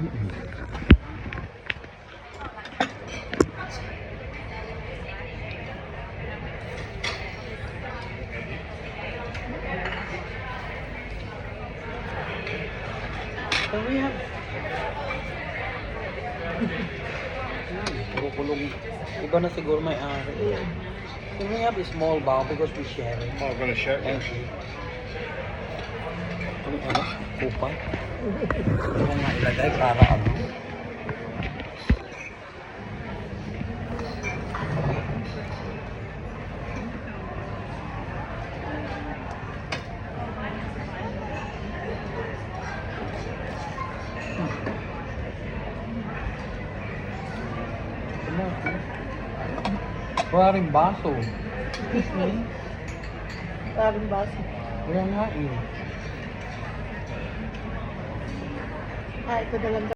We have puro kulong. Iba na siguro may ari. Can we have a small bowl because we share it? Oh, I'm gonna share it. Thank you. Ano? Kupa? Ano nga ilagay para ano? Wala rin baso. Excuse me? Maraming baso. Kaya nga eh. Ito na lang